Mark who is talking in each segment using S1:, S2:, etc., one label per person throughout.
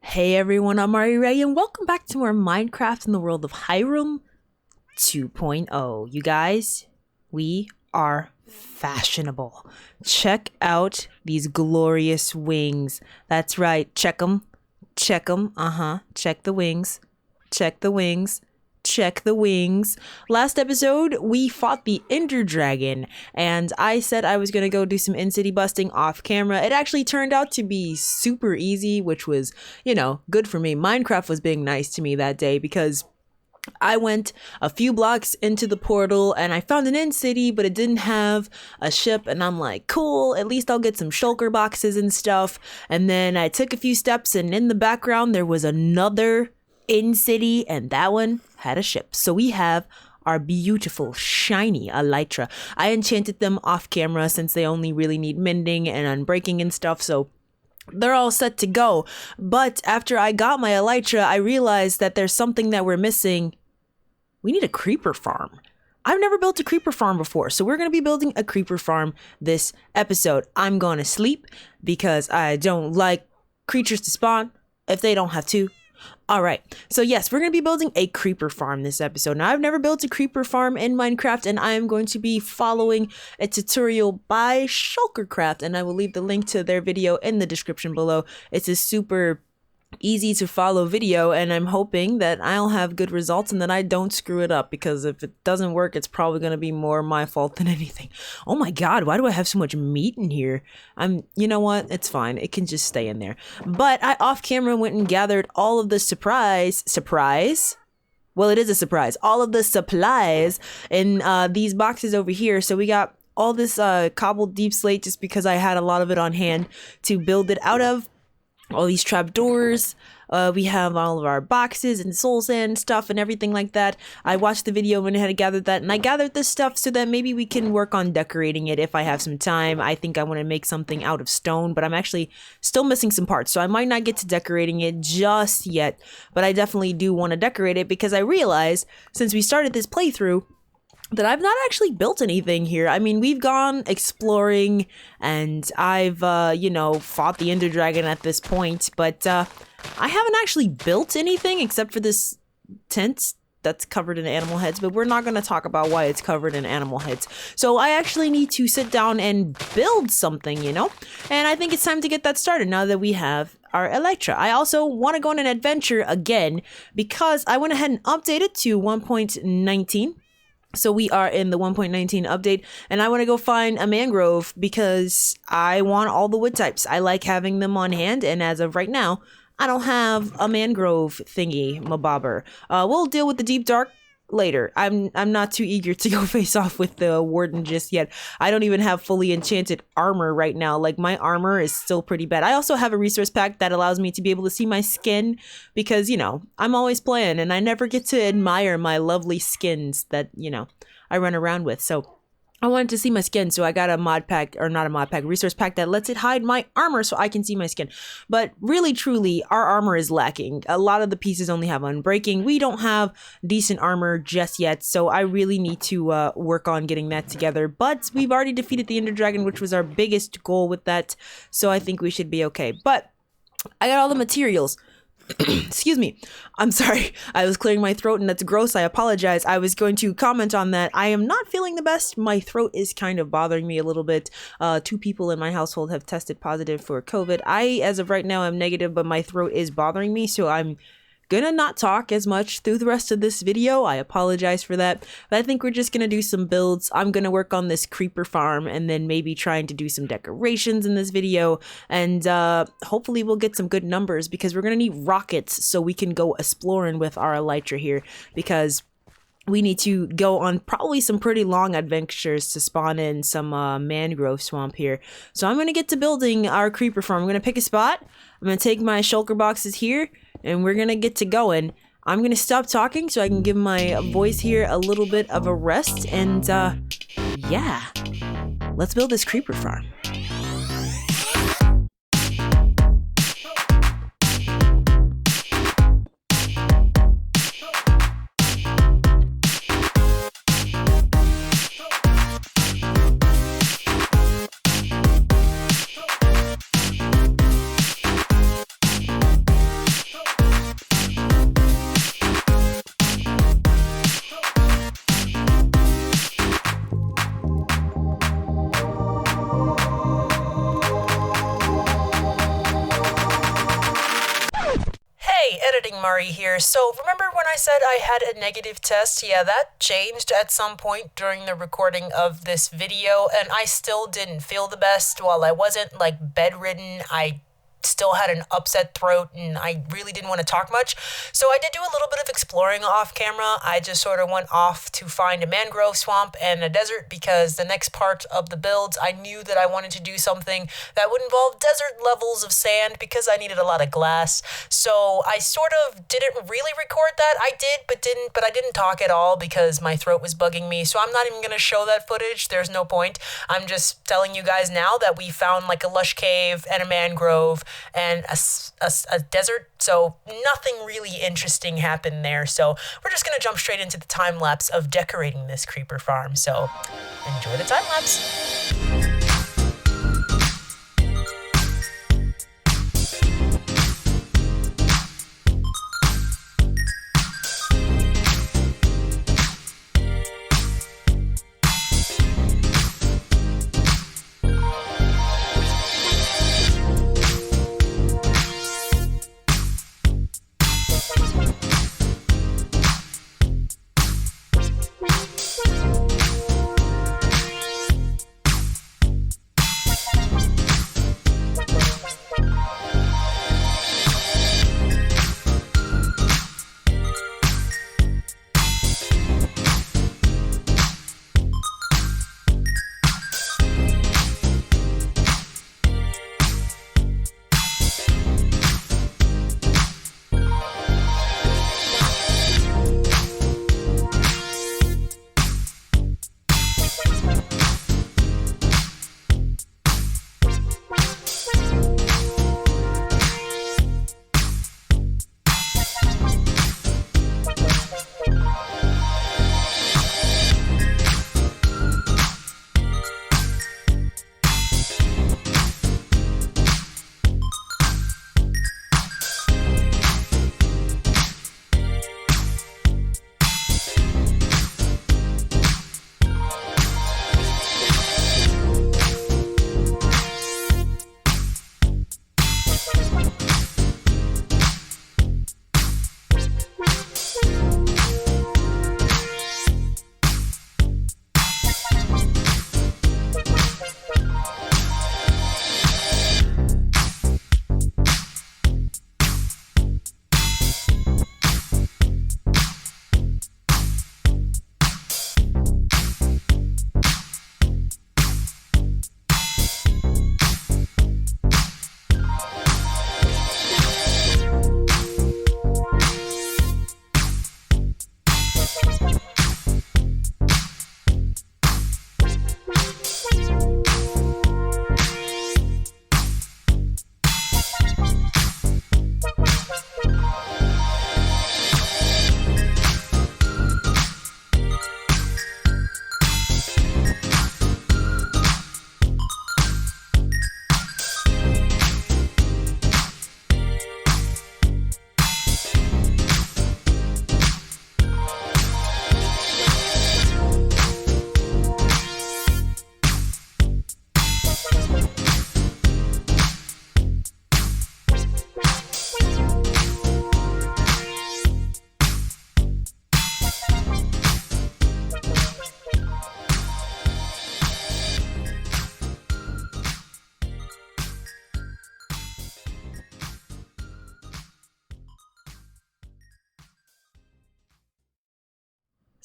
S1: Hey everyone, I'm Ari Ray, and welcome back to more Minecraft in the world of Hyrule 2.0. You guys, we are fashionable. Check out these glorious wings. That's right, check them. Check them, check the wings. Check the wings. Check the wings. Last episode, we fought the Ender Dragon, and I said I was going to go do some in-city busting off camera. It actually turned out to be super easy, which was, good for me. Minecraft was being nice to me that day because I went a few blocks into the portal and I found an in-city, but it didn't have a ship, and I'm like, cool, at least I'll get some shulker boxes and stuff. And then I took a few steps, and in the background there was another in-city, and that one had a ship. So we have our beautiful shiny Elytra. I enchanted them off camera since they only really need mending and unbreaking and stuff, so they're all set to go. But after I got my Elytra, I realized that there's something that we're missing. We need a creeper farm. I've never built a creeper farm before, so we're going to be building a creeper farm this episode. I'm going to sleep because I don't like creatures to spawn if they don't have to. All right, so yes, we're going to be building a creeper farm this episode. Now, I've never built a creeper farm in Minecraft, and I am going to be following a tutorial by Shulkercraft, and I will leave the link to their video in the description below. It's a super easy to follow video, and I'm hoping that I'll have good results and that I don't screw it up, because if it doesn't work, it's probably going to be more my fault than anything. Oh my god, why do I have so much meat in here? You know what, it's fine, it can just stay in there. But I off camera went and gathered all of the surprise, well, it is a surprise, all of the supplies in these boxes over here. So we got all this cobbled deep slate just because I had a lot of it on hand to build it out of. All these trapdoors, we have all of our boxes and soul sand stuff and everything like that. I watched the video when I had gathered that, and I gathered this stuff so that maybe we can work on decorating it if I have some time. I think I want to make something out of stone, but I'm actually still missing some parts, so I might not get to decorating it just yet, but I definitely do want to decorate it because I realized since we started this playthrough that I've not actually built anything here. I mean, we've gone exploring and I've, fought the Ender Dragon at this point, but I haven't actually built anything except for this tent that's covered in animal heads, but we're not going to talk about why it's covered in animal heads. So I actually need to sit down and build something, and I think it's time to get that started now that we have our Elytra. I also want to go on an adventure again because I went ahead and updated to 1.19. So we are in the 1.19 update, and I want to go find a mangrove because I want all the wood types. I like having them on hand, and as of right now, I don't have a mangrove thingy, mabobber. We'll deal with the deep dark later. I'm not too eager to go face off with the warden just yet. I don't even have fully enchanted armor right now. Like, my armor is still pretty bad. I also have a resource pack that allows me to be able to see my skin because, I'm always playing and I never get to admire my lovely skins that, I run around with. So I wanted to see my skin, so I got a mod pack, or not a mod pack, resource pack that lets it hide my armor so I can see my skin. But really, truly, our armor is lacking. A lot of the pieces only have unbreaking. We don't have decent armor just yet, so I really need to work on getting that together. But we've already defeated the Ender Dragon, which was our biggest goal with that, so I think we should be okay. But I got all the materials. Excuse me. I'm sorry. I was clearing my throat and that's gross. I apologize. I was going to comment on that. I am not feeling the best. My throat is kind of bothering me a little bit. 2 people in my household have tested positive for COVID. I, as of right now, am negative, but my throat is bothering me, so I'm gonna not talk as much through the rest of this video. I apologize for that, but I think we're just gonna do some builds. I'm gonna work on this creeper farm and then maybe trying to do some decorations in this video, and hopefully we'll get some good numbers because we're gonna need rockets so we can go exploring with our Elytra here, because we need to go on probably some pretty long adventures to spawn in some mangrove swamp here. So I'm going to get to building our creeper farm. I'm going to pick a spot. I'm going to take my shulker boxes here, and we're going to get to going. I'm going to stop talking so I can give my voice here a little bit of a rest. And yeah, let's build this creeper farm. Murray here. So remember when I said I had a negative test? Yeah, that changed at some point during the recording of this video, and I still didn't feel the best. While I wasn't like bedridden, I still had an upset throat and I really didn't want to talk much. So I did do a little bit of exploring off camera. I just sort of went off to find a mangrove swamp and a desert because the next part of the builds, I knew that I wanted to do something that would involve desert levels of sand because I needed a lot of glass. So I sort of didn't really record that. I did, but I didn't talk at all because my throat was bugging me. So I'm not even going to show that footage. There's no point. I'm just telling you guys now that we found like a lush cave and a mangrove and a desert, so nothing really interesting happened there. So we're just gonna jump straight into the time lapse of decorating this creeper farm. So enjoy the time lapse.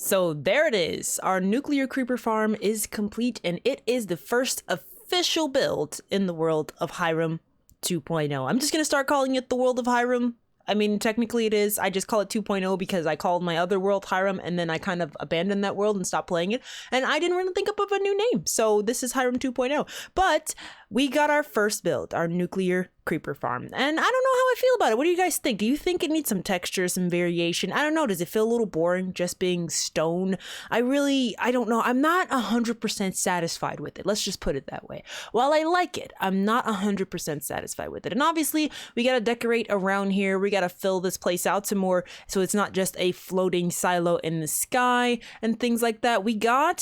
S1: So there it is. Our nuclear creeper farm is complete, and it is the first official build in the world of Hiram 2.0. I'm just going to start calling it the world of Hiram. I mean, technically it is. I just call it 2.0 because I called my other world Hiram, and then I kind of abandoned that world and stopped playing it. And I didn't really think up of a new name. So this is Hiram 2.0. But we got our first build, our nuclear creeper farm. And I don't know how I feel about it. What do you guys think? Do you think it needs some texture, some variation? I don't know. Does it feel a little boring just being stone? I don't know. I'm not 100% satisfied with it. Let's just put it that way. While I like it, I'm not 100% satisfied with it. And obviously, we got to decorate around here. We got to fill this place out some more so it's not just a floating silo in the sky and things like that.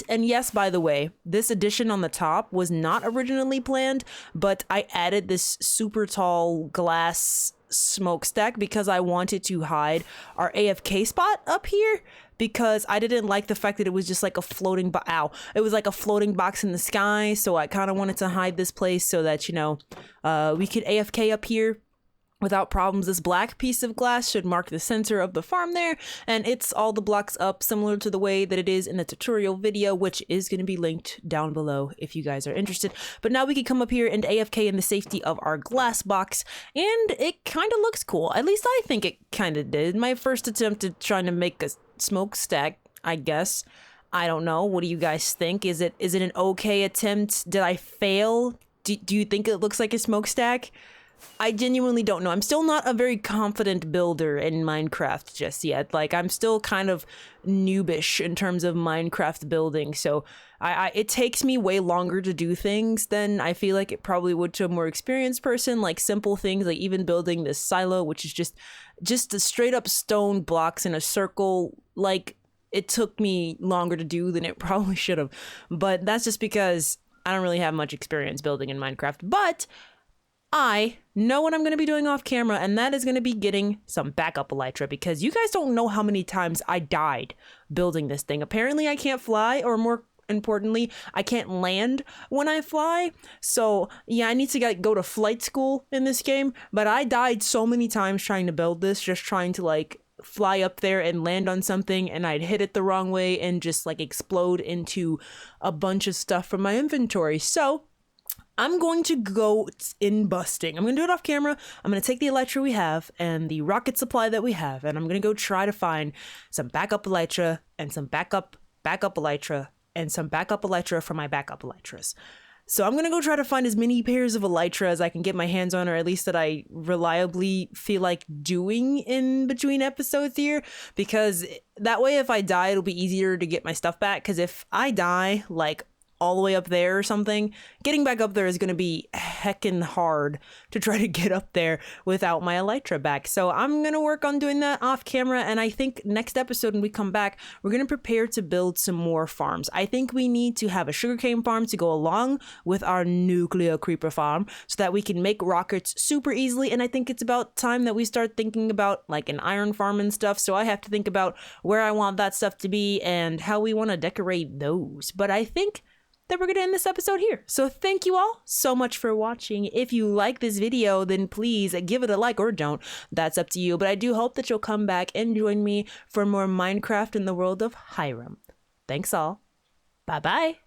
S1: And yes, by the way, this addition on the top was not originally planned, but I added this super tall glass smokestack because I wanted to hide our AFK spot up here, because I didn't like the fact that it was just like a floating it was like a floating box in the sky. So I kind of wanted to hide this place so that, you know, we could AFK up here without problems. This black piece of glass should mark the center of the farm there, and it's all the blocks up similar to the way that it is in the tutorial video, which is going to be linked down below if you guys are interested. But now we can come up here and AFK in the safety of our glass box, and it kind of looks cool. At least I think it kind of did. My first attempt at trying to make a smokestack, I guess. I don't know. What do you guys think? Is it an okay attempt? Did I fail? Do you think it looks like a smokestack? I genuinely don't know. I'm still not a very confident builder in Minecraft just yet. Like, I'm still kind of noobish in terms of Minecraft building. So it takes me way longer to do things than I feel like it probably would to a more experienced person. Like simple things, like even building this silo, which is just the straight up stone blocks in a circle. Like, it took me longer to do than it probably should have. But that's just because I don't really have much experience building in Minecraft. But I know what I'm going to be doing off camera, and that is going to be getting some backup elytra, because you guys don't know how many times I died building this thing. Apparently I can't fly, or more importantly, I can't land when I fly. So yeah, I need to go to flight school in this game, but I died so many times trying to build this, just trying to like fly up there and land on something, and I'd hit it the wrong way and just like explode into a bunch of stuff from my inventory. So I'm going to go in busting. I'm going to do it off camera. I'm going to take the elytra we have and the rocket supply that we have, and I'm going to go try to find some backup elytra and some backup elytra and some backup elytra for my backup elytras. So I'm going to go try to find as many pairs of elytra as I can get my hands on, or at least that I reliably feel like doing in between episodes here, because that way if I die, it'll be easier to get my stuff back. Because if I die, like, all the way up there or something, getting back up there is going to be heckin' hard to try to get up there without my elytra back. So I'm going to work on doing that off camera, and I think next episode when we come back, we're going to prepare to build some more farms. I think we need to have a sugarcane farm to go along with our nuclear creeper farm so that we can make rockets super easily, and I think it's about time that we start thinking about like an iron farm and stuff. So I have to think about where I want that stuff to be and how we want to decorate those. But I think that we're going to end this episode here. So thank you all so much for watching. If you like this video, then please give it a like, or don't. That's up to you. But I do hope that you'll come back and join me for more Minecraft in the world of Hiram. Thanks all. Bye-bye.